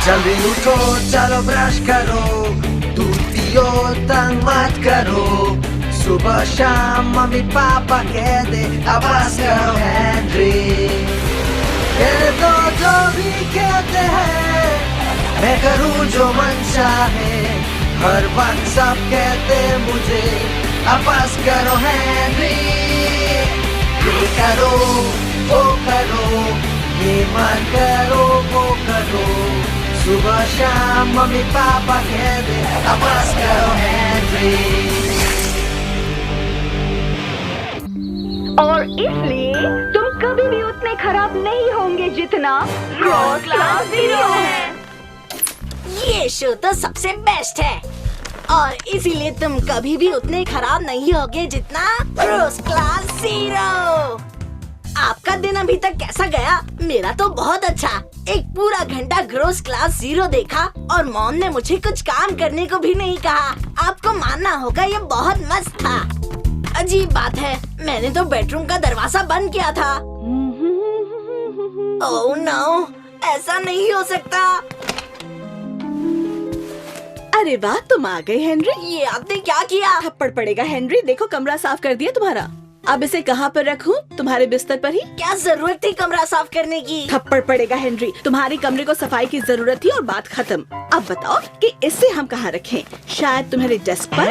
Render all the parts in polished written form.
जल्दी उठो चलो ब्रश करो, दूध पियो तंग मत करो, सुबह शाम मम्मी पापा कह दे अब बस करो हेनरी। कहने दो जो भी कहते हैं, मैं करूँ जो मन चाहे, हर वक्त सब कहते मुझे अब बस करो हेनरी। ये करो वो करो, ये मन करो वो करो, सुबह शाम मम्मी पापा कह दे अब बस करो हेनरी। और इसलिए तुम कभी भी उतने खराब नहीं होंगे जितना ग्रोस क्लास 0 है। ये शो तो सबसे बेस्ट है और इसीलिए तुम कभी भी उतने खराब नहीं होगे जितना ग्रोस क्लास 0। आपका दिन अभी तक कैसा गया? मेरा तो बहुत अच्छा। एक पूरा घंटा ग्रोस क्लास 0 देखा और मॉम ने मुझे कुछ काम करने को भी नहीं कहा। आपको मानना होगा ये बहुत मस्त था। अजीब बात है, मैंने तो बेडरूम का दरवाजा बंद किया था। ओह नो, ऐसा नहीं हो सकता। अरे वाह, तुम आ गए हेनरी। ये आपने क्या किया? थप्पड़ पड़ेगा हेनरी। देखो कमरा साफ कर दिया तुम्हारा। अब इसे कहाँ पर रखूं? तुम्हारे बिस्तर पर ही। क्या जरूरत थी कमरा साफ करने की? थप्पड़ पड़ेगा हेनरी। तुम्हारे कमरे को सफाई की जरूरत थी और बात खत्म। अब बताओ कि इसे हम कहाँ रखें? शायद तुम्हारे डेस्क पर।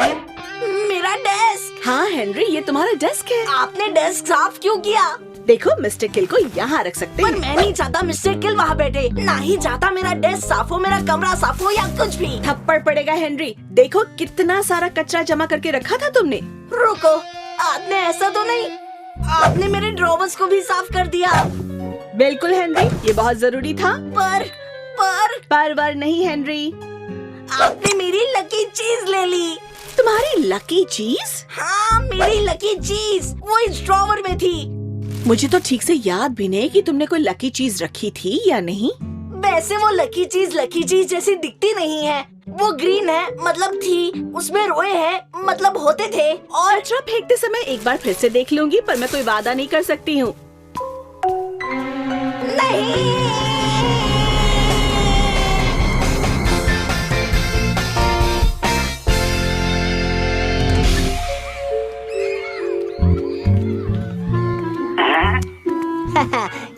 मेरा डेस्क? हाँ हेनरी, ये तुम्हारा डेस्क है। आपने डेस्क साफ क्यों किया? देखो मिस्टर किल को यहाँ रख सकते पर हैं। मैं नहीं चाहता मिस्टर किल वहाँ बैठे। ना ही चाहता मेरा डेस्क साफ हो, मेरा कमरा साफ हो या कुछ भी। थप्पड़ पड़ेगा हेनरी। देखो कितना सारा कचरा जमा करके रखा था तुमने। रुको, आपने ऐसा तो नहीं? आपने मेरे ड्रॉवर्स को भी साफ कर दिया। बिल्कुल हेनरी, ये बहुत जरूरी था। पर वर नहीं हेनरी। आपने मेरी लकी चीज ले ली। तुम्हारी लकी चीज? हाँ, मेरी लकी चीज वो इस ड्रॉवर में थी। मुझे तो ठीक से याद भी नहीं कि तुमने कोई लकी चीज रखी थी या नहीं। वैसे वो लकी चीज जैसी दिखती नहीं है। वो ग्रीन है, मतलब थी। उसमें रोए हैं, मतलब होते थे। और कचरा फेंकते समय एक बार फिर से देख लूंगी, पर मैं कोई वादा नहीं कर सकती हूँ। नहीं,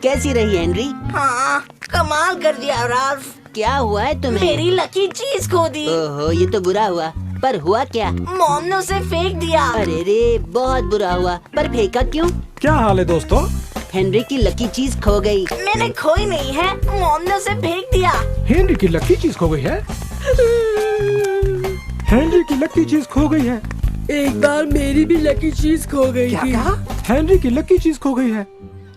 कैसी रही हेनरी? हाँ, कमाल कर दिया राल्फ। क्या हुआ है तुम्हें? मेरी लकी चीज खो दी। ओहो, ये तो बुरा हुआ। पर हुआ क्या? मॉम ने उसे फेंक दिया। अरे रे, बहुत बुरा हुआ। पर फेंका क्यों? क्या हाल है दोस्तों? हेनरी की लकी चीज खो गई। मैंने खोई नहीं है, मॉम ने उसे फेंक दिया। हेनरी की लकी चीज खो गई है। हेनरी की लकी चीज खो गई है। एक बार मेरी भी लकी चीज खो गई थी। क्या? हेनरी की लकी चीज खो गई है।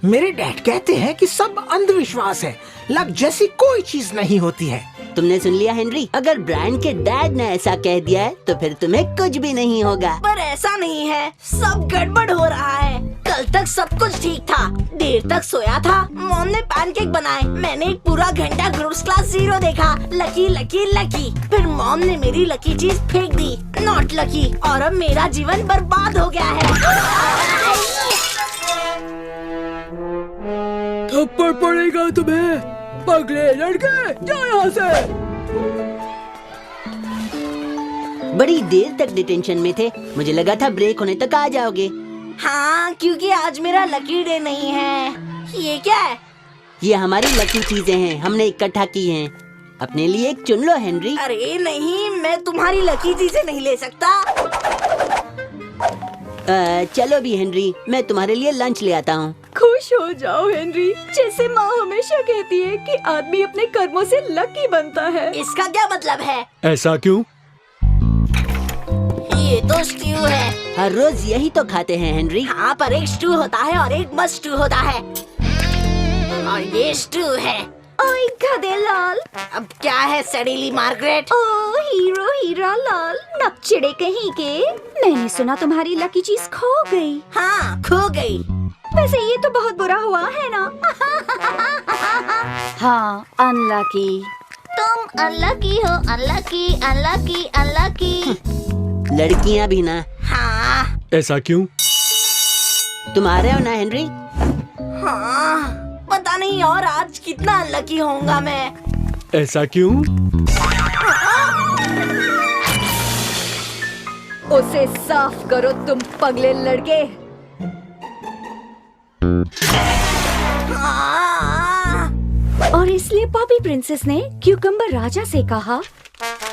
मेरे डैड कहते हैं कि सब अंधविश्वास है, लक जैसी कोई चीज नहीं होती है। तुमने सुन लिया हेनरी? अगर ब्रायन के डैड ने ऐसा कह दिया है तो फिर तुम्हें कुछ भी नहीं होगा। पर ऐसा नहीं है, सब गड़बड़ हो रहा है। कल तक सब कुछ ठीक था, देर तक सोया था। मॉम ने पैनकेक बनाए, मैंने एक पूरा घंटा ग्रोस क्लास 0 देखा। Lucky lucky lucky. फिर मॉम ने मेरी लकी चीज फेंक दी, नॉट लकी। और अब मेरा जीवन बर्बाद हो गया है। थप्पड़ पड़ेगा तुम्हें, पगले लड़के, जाओ यहाँ से। बड़ी देर तक डिटेंशन में थे। मुझे लगा था ब्रेक होने तक आ जाओगे। हाँ, क्योंकि आज मेरा लकी डे नहीं है। ये क्या है? ये हमारी लकी चीजें हैं, हमने इकट्ठा की हैं। अपने लिए एक चुन लो हेनरी। अरे नहीं, मैं तुम्हारी लकी चीजें नहीं ले सकता। चलो भी हेनरी, मैं तुम्हारे लिए लंच ले आता हूँ। खुश हो जाओ हेनरी। जैसे माँ हमेशा कहती है कि आदमी अपने कर्मों से लकी बनता है। इसका क्या मतलब है? ऐसा क्यों? ये तो स्ट्यू है। हर रोज यही तो खाते हैं हेनरी। हाँ, पर एक स्टू होता है और एक मस्ट स्टू होता है। और ये स्टू है। ओए गधे लाल। अब क्या है सड़ीली मार्गरेट? ओ हीरो हीरा लाल, नकचिड़े कहीं के। मैंने सुना तुम्हारी लकी चीज खो गई। हाँ, खो गई। वैसे ये तो बहुत बुरा हुआ है ना। हाँ, अनलकी। तुम अनलकी हो, अनलकी अनलकी अनलकी। लड़कियाँ भी ना। हाँ। ऐसा क्यों? तुम आ रहे हो ना हेनरी? हाँ, पता नहीं और आज कितना अनलकी होऊंगा मैं। ऐसा क्यों? उसे साफ करो तुम पगले लड़के। और इसलिए पॉपी प्रिंसेस ने क्यूकम्बर राजा से कहा,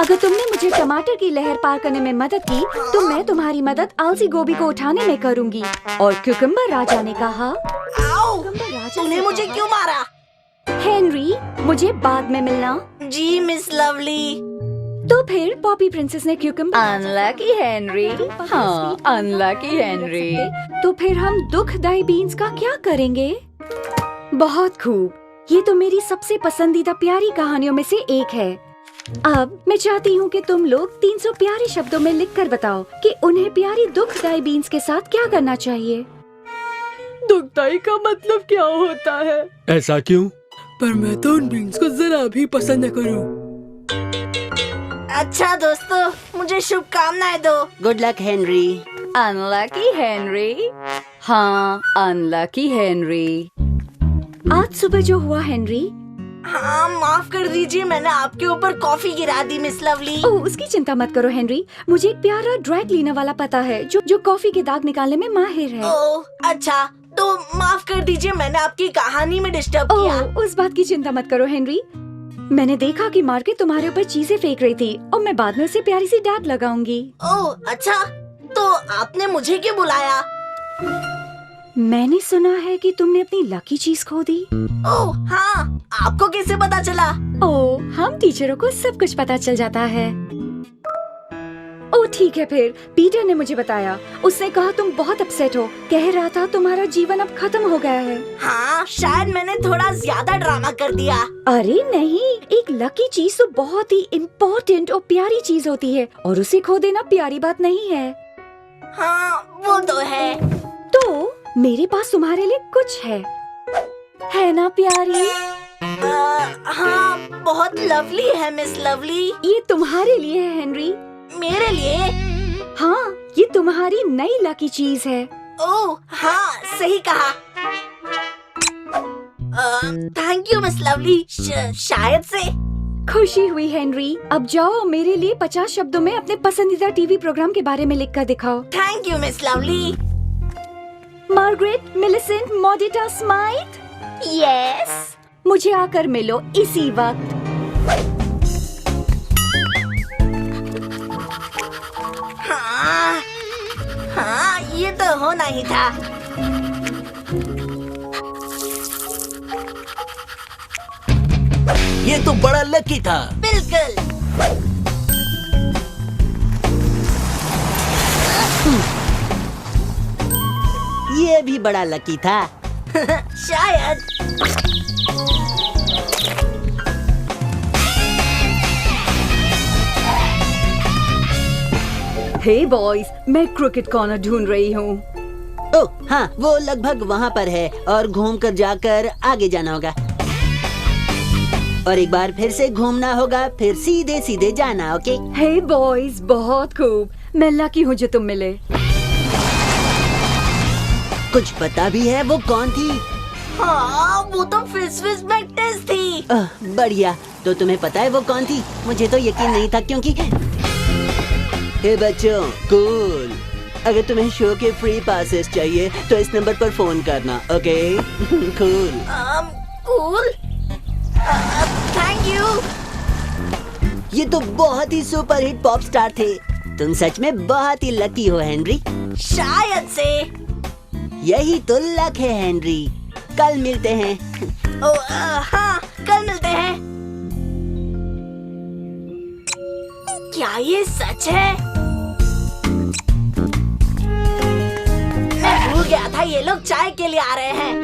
अगर तुमने मुझे टमाटर की लहर पार करने में मदद की तो मैं तुम्हारी मदद आलसी गोभी को उठाने में करूंगी। और क्यूकम्बर राजा ने कहा, आओ, तूने मुझे क्यों मारा? हेनरी, मुझे बाद में मिलना। जी मिस लवली। तो फिर पॉपी प्रिंसेस ने क्यूकम्बर अनलकी हेनरी, हाँ अनलकी हेनरी। तो फिर हम दुखदाई बीन्स का क्या करेंगे? बहुत खूब, ये तो मेरी सबसे पसंदीदा प्यारी कहानियों में से एक है। अब मैं चाहती हूँ कि तुम लोग 300 प्यारे शब्दों में लिखकर बताओ कि उन्हें प्यारी दुखदाई बीन्स के साथ क्या करना चाहिए। दुखदाई का मतलब क्या होता है? ऐसा क्यों? पर मैं तो उन बीन्स को जरा भी पसंद न करूं। अच्छा दोस्तों, मुझे शुभकामनाएं दो। Good luck Henry. Unlucky Henry, हाँ अनलकी हेनरी। आज सुबह जो हुआ हेनरी, हाँ माफ कर दीजिए, मैंने आपके ऊपर कॉफी गिरा दी मिस लवली। ओह उसकी चिंता मत करो हेनरी, मुझे एक प्यारा ड्राई क्लीनर वाला पता है जो कॉफी के दाग निकालने में माहिर है। ओह अच्छा, तो माफ कर दीजिए, मैंने आपकी कहानी में डिस्टर्ब किया। ओह उस बात की चिंता मत करो हेनरी, मैंने देखा कि मार्केट तुम्हारे ऊपर चीजें फेंक रही थी और मैं बाद में उसे प्यारी सी डैग लगाऊंगी। ओह अच्छा, तो आपने मुझे क्यों बुलाया? मैंने सुना है कि तुमने अपनी लकी चीज खो दी। ओह हाँ, आपको कैसे पता चला? ओह हम टीचरों को सब कुछ पता चल जाता है। ओह ठीक है फिर, पीटर ने मुझे बताया, उसने कहा तुम बहुत अपसेट हो, कह रहा था तुम्हारा जीवन अब खत्म हो गया है। हाँ शायद मैंने थोड़ा ज्यादा ड्रामा कर दिया। अरे नहीं, एक लकी चीज तो बहुत ही इम्पोर्टेंट और प्यारी चीज होती है और उसे खो देना प्यारी बात नहीं है। हाँ वो तो है। तो मेरे पास तुम्हारे लिए कुछ है ना प्यारी? हाँ बहुत लवली है मिस लवली। ये तुम्हारे लिए है हेनरी। मेरे लिए? हाँ ये तुम्हारी नई लकी चीज है। ओह हाँ सही कहा। Thank you miss lovely. शायद से। खुशी हुई हेनरी, अब जाओ मेरे लिए 50 शब्दों में अपने पसंदीदा टीवी प्रोग्राम के बारे में लिख कर दिखाओ। Thank you miss lovely. Margaret, Millicent, मॉडिटा, स्माइथ। यस, मुझे आकर मिलो इसी वक्त। हाँ हाँ ये तो होना ही था। ये तो बड़ा लकी था। बिल्कुल। ये भी बड़ा लकी था। शायद। हे बॉयज, मैं क्रिकेट कॉर्नर ढूंढ रही हूँ। ओह हाँ, वो लगभग वहाँ पर है और घूमकर जाकर आगे जाना होगा और एक बार फिर से घूमना होगा, फिर सीधे सीधे जाना। ओके? हे बॉयज, बहुत खूब, मैं लकी हूँ जो तुम मिले। कुछ पता भी है वो कौन थी? हाँ वो तो फिस मैक्टिस थी। बढ़िया, तो तुम्हें पता है वो कौन थी? मुझे तो यकीन नहीं था क्योंकि हे बच्चों, कूल, अगर तुम्हें शो के फ्री पासेस चाहिए तो इस नंबर पर फोन करना। Okay? Cool. Cool. Thank you. ये तो बहुत ही सुपर हिट पॉप स्टार थे। तुम सच में बहुत ही लकी हो हेनरी। शायद से। यही तो लक है हेनरी। कल मिलते हैं। हाँ कल मिलते हैं। क्या ये सच है? मैं भूल गया था ये लोग चाय के लिए आ रहे हैं।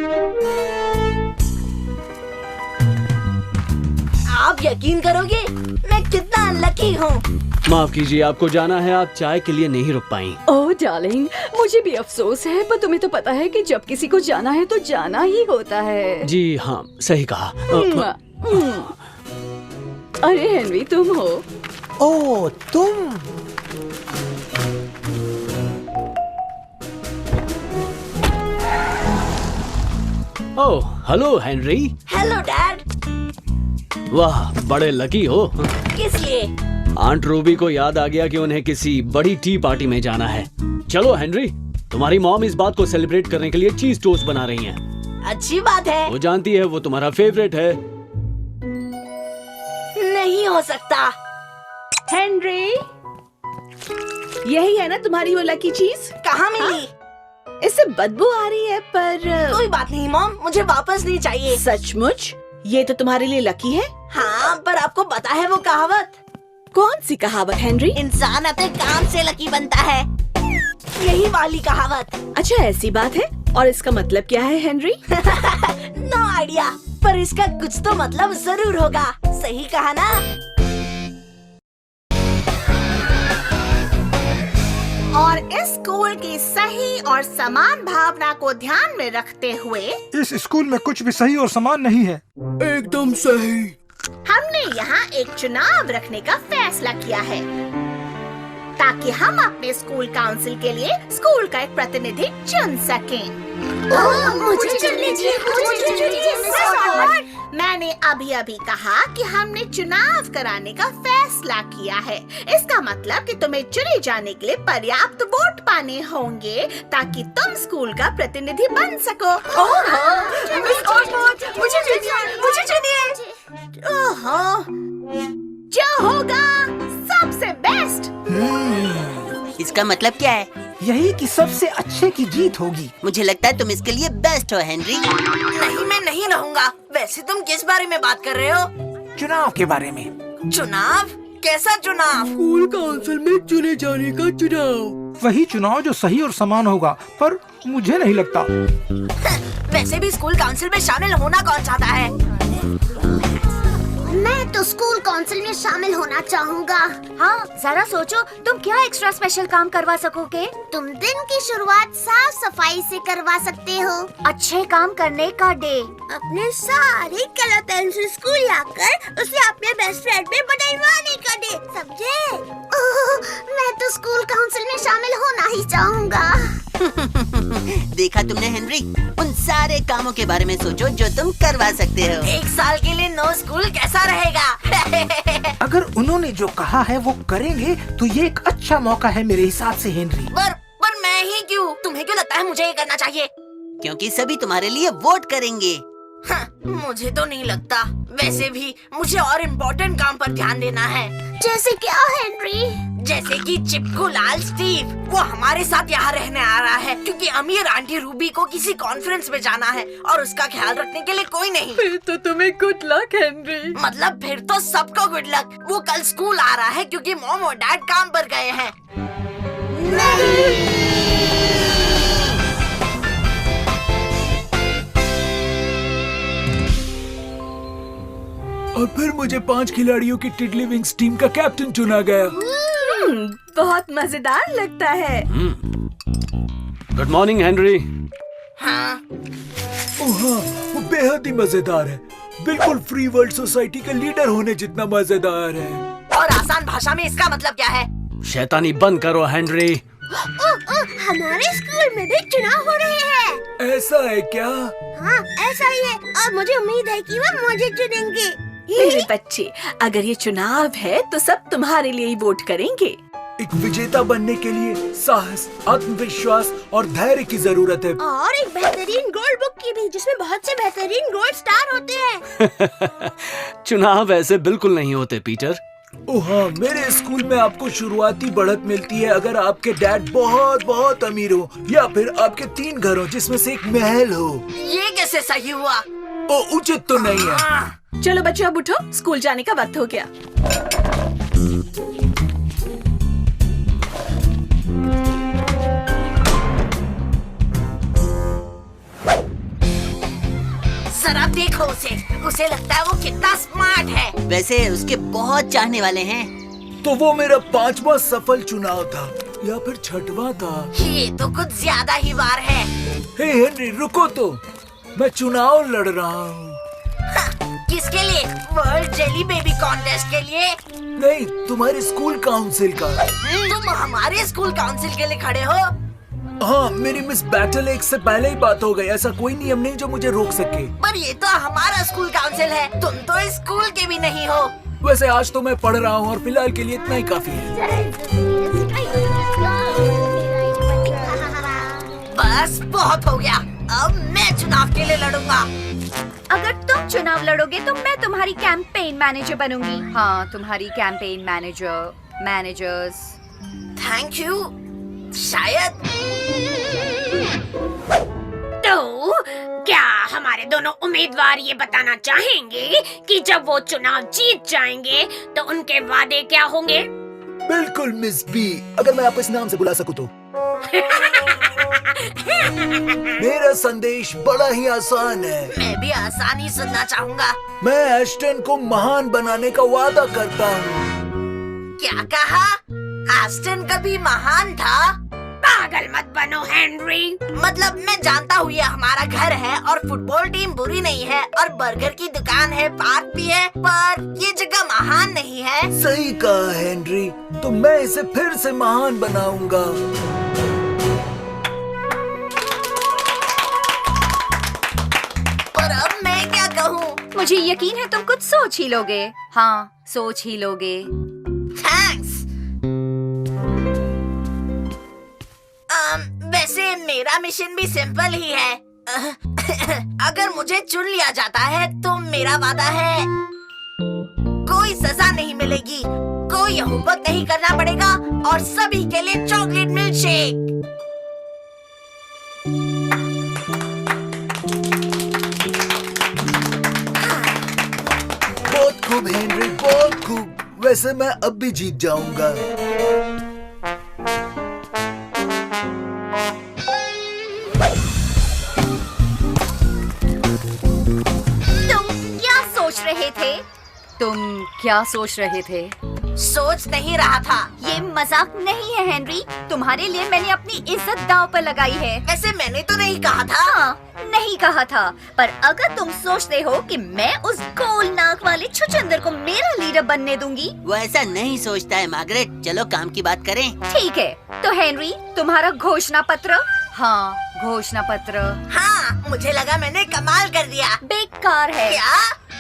आप यकीन करोगे मैं कितना लकी हूँ। माफ कीजिए, आपको जाना है, आप चाय के लिए नहीं रुक पाई। ओह डार्लिंग, मुझे भी अफसोस है, पर तुम्हें तो पता है कि जब किसी को जाना है तो जाना ही होता है। जी हाँ, सही कहा। अरे हेनरी, तुम हो? ओह तुम। Oh hello Henry. Hello dad. वाह, बड़े लकी हो। किस लिए? आंट रूबी को याद आ गया कि उन्हें किसी बड़ी टी पार्टी में जाना है। चलो हेनरी, तुम्हारी मॉम इस बात को सेलिब्रेट करने के लिए चीज टोस्ट बना रही हैं। अच्छी बात है। वो जानती है वो तुम्हारा फेवरेट है। नहीं हो सकता। हेनरी, यही है ना तुम्हारी वो लकी चीज? कहाँ मिली? इससे बदबू आ रही है पर कोई बात नहीं मॉम, मुझे वापस नहीं चाहिए। सचमुच ये तो तुम्हारे लिए लकी है। हाँ, पर आपको पता है वो कहावत? कौन सी कहावत हेनरी? इंसान अपने काम से लकी बनता है, यही वाली कहावत। अच्छा ऐसी बात है, और इसका मतलब क्या है हेनरी? नो आइडिया, पर इसका कुछ तो मतलब जरूर होगा। सही कहा ना? और इस स्कूल की सही और समान भावना को ध्यान में रखते हुए इस स्कूल में कुछ भी सही और समान नहीं है। एकदम सही। हमने यहाँ एक चुनाव रखने का फैसला किया है ताकि हम अपने स्कूल काउंसिल के लिए स्कूल का एक प्रतिनिधि चुन सकें। मुझे चुन लीजिए, मुझे चुन लीजिए, मिस ऑर्डर। मैंने अभी अभी कहा कि हमने चुनाव कराने का फैसला किया है। इसका मतलब कि तुम्हें चुने जाने के लिए पर्याप्त वोट पाने होंगे ताकि तुम स्कूल का प्रतिनिधि बन सको। मिस ऑर्डर, मुझे चुनिए, मुझे चुनिए। ओहो, जो होगा सबसे बेस्ट। इसका मतलब क्या है? यही कि सबसे अच्छे की जीत होगी। मुझे लगता है तुम इसके लिए बेस्ट हो हेनरी। नहीं, मैं नहीं रहूँगा। वैसे तुम किस बारे में बात कर रहे हो? चुनाव के बारे में। चुनाव? कैसा चुनाव? स्कूल काउंसिल में चुने जाने का चुनाव। वही चुनाव जो सही और समान होगा, पर मुझे नहीं लगता। वैसे भी स्कूल काउंसिल में शामिल होना कौन चाहता है? मैं तो स्कूल काउंसिल में शामिल होना चाहूँगा। हाँ, जरा सोचो तुम क्या एक्स्ट्रा स्पेशल काम करवा सकोगे। तुम दिन की शुरुआत साफ सफाई से करवा सकते हो। अच्छे काम करने का डे। अपने सारे कलर पेंसिल स्कूल लाकर उसे अपने बेस्ट फ्रेंड में बदलवाने का डे, समझे? मैं तो स्कूल काउंसिल में शामिल होना ही चाहूँगा। देखा तुमने हेनरी, उन सारे कामों के बारे में सोचो जो तुम करवा सकते हो। एक साल के लिए नो स्कूल कैसा रहेगा? अगर उन्होंने जो कहा है वो करेंगे तो ये एक अच्छा मौका है मेरे हिसाब से हेनरी। पर मैं ही क्यों? तुम्हें क्यों लगता है मुझे ये करना चाहिए? क्योंकि सभी तुम्हारे लिए वोट करेंगे। हाँ, मुझे तो नहीं लगता। वैसे भी मुझे और इम्पोर्टेंट काम पर ध्यान देना है। जैसे क्या हेनरी? जैसे कि चिपकू लाल स्टीव, वो हमारे साथ यहाँ रहने आ रहा है क्योंकि अमीर आंटी रूबी को किसी कॉन्फ्रेंस में जाना है और उसका ख्याल रखने के लिए कोई नहीं। फिर तो तुम्हें गुड लक हेनरी। मतलब फिर तो सबको गुड लक। वो कल स्कूल आ रहा है क्योंकि मॉम और डैड काम पर गए हैं। और फिर मुझे 5 खिलाड़ियों की टिडली विंग्स टीम का कैप्टन चुना गया। बहुत मजेदार लगता है। Good morning Henry. हाँ, ओह हाँ, वो बेहद ही मजेदार है। बिल्कुल फ्री वर्ल्ड सोसाइटी का लीडर होने जितना मजेदार है। और आसान भाषा में इसका मतलब क्या है? शैतानी बंद करो हेनरी। हमारे स्कूल में भी चुनाव हो रहे हैं। ऐसा है क्या? हाँ, ऐसा ही है और मुझे उम्मीद है कि वो मुझे चुनेंगे। मेरे बच्चे, अगर ये चुनाव है तो सब तुम्हारे लिए ही वोट करेंगे। एक विजेता बनने के लिए साहस, आत्मविश्वास और धैर्य की जरूरत है। और एक बेहतरीन गोल्ड बुक की भी, जिसमें बहुत से बेहतरीन गोल्ड स्टार होते हैं। चुनाव ऐसे बिल्कुल नहीं होते पीटर। ओह हाँ, मेरे स्कूल में आपको शुरुआती बढ़त मिलती है अगर आपके डैड बहुत बहुत अमीर हो या फिर आपके 3 घर हो जिसमें से एक महल हो। ये कैसे सही हुआ? ओ, उचित तो नहीं है। चलो बच्चों, अब उठो, स्कूल जाने का वक्त हो गया। जरा देखो उसे लगता है वो कितना स्मार्ट है। वैसे उसके बहुत चाहने वाले हैं। तो वो मेरा 5वां सफल चुनाव था या फिर 6वां था। ये तो कुछ ज्यादा ही बार है। हे हेनरी, रुको तो, मैं चुनाव लड़ रहा हूँ। किसके लिए? वर्ल्ड जेली बेबी कॉन्टेस्ट के लिए? नहीं, तुम्हारे स्कूल काउंसिल का। तुम हमारे स्कूल काउंसिल के लिए खड़े हो? हाँ, मेरी मिस बैटल एक से पहले ही बात हो गई। ऐसा कोई नियम नहीं जो मुझे रोक सके। पर ये तो हमारा स्कूल काउंसिल है, तुम तो इस स्कूल के भी नहीं हो। वैसे आज तो मैं पढ़ रहा हूँ और फिलहाल के लिए इतना ही काफी है। बस बहुत हो गया, अब मैं चुनाव के लिए लड़ूंगा। अगर तुम चुनाव लड़ोगे तो मैं तुम्हारी कैंपेन मैनेजर बनूंगी। हाँ, तुम्हारी कैंपेन मैनेजर्स। Thank you. शायद तो क्या हमारे दोनों उम्मीदवार ये बताना चाहेंगे कि जब वो चुनाव जीत जाएंगे तो उनके वादे क्या होंगे? बिल्कुल मिस बी, अगर मैं आपको इस नाम से बुला सकूं तो। मेरा संदेश बड़ा ही आसान है। मैं भी आसानी सुनना चाहूँगा। मैं एस्टन को महान बनाने का वादा करता हूँ। क्या कहा? एस्टन कभी महान था? पागल मत बनो हेनरी। मतलब मैं जानता हूँ ये हमारा घर है और फुटबॉल टीम बुरी नहीं है और बर्गर की दुकान है, पार्क भी है, पर ये जगह महान नहीं है। सही कहा हेनरी, तो मैं इसे फिर से महान बनाऊंगा। और अब मैं क्या कहूँ? मुझे यकीन है तुम कुछ सोच ही लोगे। हाँ, सोच ही लोगे। थैंक्स। वैसे मेरा मिशन भी सिंपल ही है। अगर मुझे चुन लिया जाता है तो मेरा वादा है कोई सजा नहीं मिलेगी, कोई होमवर्क नहीं करना पड़ेगा और सभी के लिए चॉकलेट मिल्क शेक। बहुत खूब हेनरी, बहुत खूब। वैसे मैं अब भी जीत जाऊंगा। तुम क्या सोच रहे थे? सोच नहीं रहा था। ये मजाक नहीं है हेनरी, तुम्हारे लिए मैंने अपनी इज्जत दांव पर लगाई है। वैसे मैंने तो नहीं कहा था। हाँ, नहीं कहा था, पर अगर तुम सोचते हो कि मैं उस गोल नाक वाले छुचंदर को मेरा लीडर बनने दूंगी। वो ऐसा नहीं सोचता है मार्गरेट। चलो काम की बात करें। ठीक है, तो हेनरी तुम्हारा घोषणा पत्र। हाँ, घोषणा पत्र। हाँ, मुझे लगा मैंने कमाल कर दिया। बेकार है। क्या?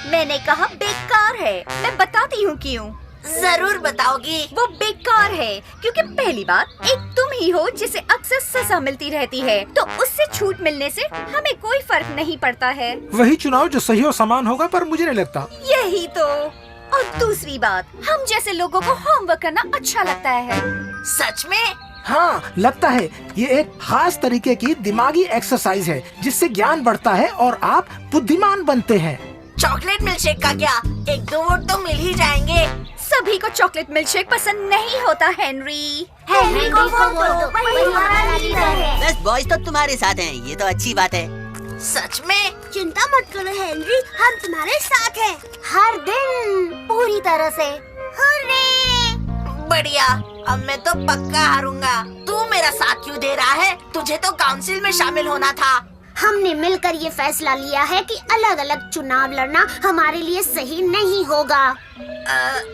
मैंने कहा बेकार है। मैं बताती हूँ क्यों। जरूर बताओगी। वो बेकार है क्योंकि पहली बात एक तुम ही हो जिसे अक्सर सजा मिलती रहती है, तो उससे छूट मिलने से हमें कोई फर्क नहीं पड़ता है। वही चुनाव जो सही और समान होगा, पर मुझे नहीं लगता। यही तो। और दूसरी बात, हम जैसे लोगों को होमवर्क करना अच्छा लगता है। सच में? हाँ, लगता है। ये एक खास तरीके की दिमागी एक्सरसाइज है जिससे ज्ञान बढ़ता है और आप बुद्धिमान बनते हैं। चॉकलेट मिल्कशेक का क्या? 1-2 वोट तो मिल ही जाएंगे। सभी को चॉकलेट मिल्कशेक पसंद नहीं होता हेनरी। हेनरी को वोट करो, वही हमारा लीडर है। बस बॉयज तो तुम्हारे साथ हैं, ये तो अच्छी बात है। सच में? चिंता मत करो हेनरी, हम तुम्हारे साथ हैं हर दिन पूरी तरह से। हुर्रे! बढ़िया, अब मैं तो पक्का हारूंगा। तू मेरा साथ क्यों दे रहा है? तुझे तो काउंसिल में शामिल होना था। हमने मिलकर ये फैसला लिया है कि अलग अलग चुनाव लड़ना हमारे लिए सही नहीं होगा।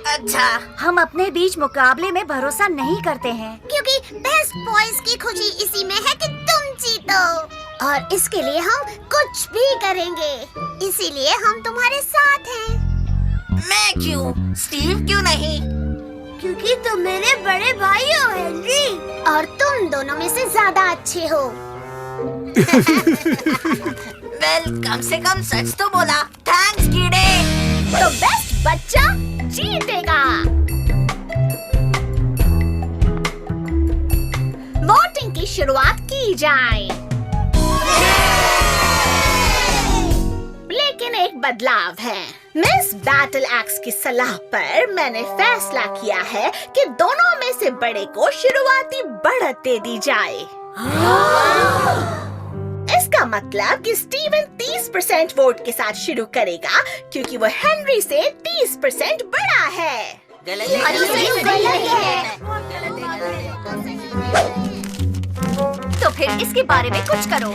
अच्छा। हम अपने बीच मुकाबले में भरोसा नहीं करते हैं, क्योंकि बेस्ट बॉयज की खुशी इसी में है कि तुम जीतो, और इसके लिए हम कुछ भी करेंगे। इसीलिए हम तुम्हारे साथ हैं। मैं क्यों? स्टीव क्यों नहीं? क्योंकि तुम मेरे बड़े भाई हो हेनरी, और तुम दोनों में से ज्यादा अच्छे हो। वेल, कम से कम सच तो बोला। थैंक्स कीड़े। तो बेस्ट बच्चा जीतेगा। वोटिंग की शुरुआत की जाए। लेकिन एक बदलाव है। मिस बैटल एक्स की सलाह पर मैंने फैसला किया है कि दोनों में से बड़े को शुरुआती बढ़त दे दी जाए। इसका मतलब कि स्टीवन 30% वोट के साथ शुरू करेगा क्योंकि वो हेनरी से 30% बड़ा है। तो फिर इसके बारे में कुछ करो।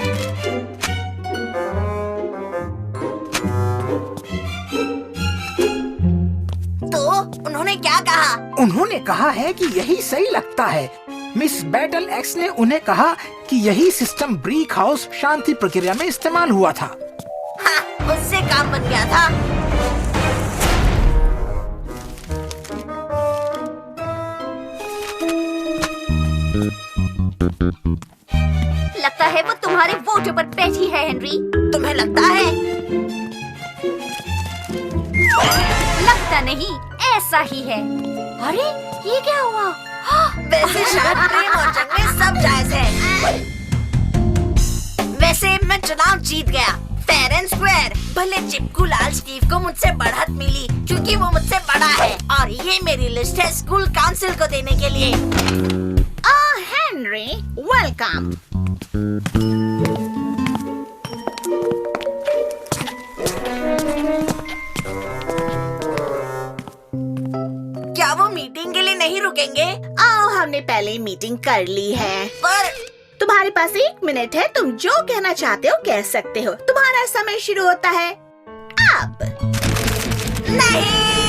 तो उन्होंने क्या कहा? उन्होंने कहा है कि यही सही लगता है। मिस बैटल एक्स ने उन्हें कहा कि यही सिस्टम ब्रीक हाउस शांति प्रक्रिया में इस्तेमाल हुआ था। हाँ, उससे काम बन गया था। लगता है वो तुम्हारे वोटों पर बैठी है, हेनरी। तुम्हें लगता है? लगता नहीं, ऐसा ही है। अरे ये क्या हुआ? वैसे शायद प्रेम और जंग में सब जायज है। वैसे मैं चुनाव जीत गया, फेयर एंड स्क्वायर। भले चिपकू लाल स्टीव को मुझसे बढ़त मिली क्योंकि वो मुझसे बड़ा है, और ये मेरी लिस्ट है स्कूल काउंसिल को देने के लिए। Henry, welcome. क्या वो मीटिंग के लिए नहीं रुकेंगे? आओ, हमने पहले ही मीटिंग कर ली है। पर तुम्हारे पास 1 मिनट है, तुम जो कहना चाहते हो कह सकते हो। तुम्हारा समय शुरू होता है अब। नहीं।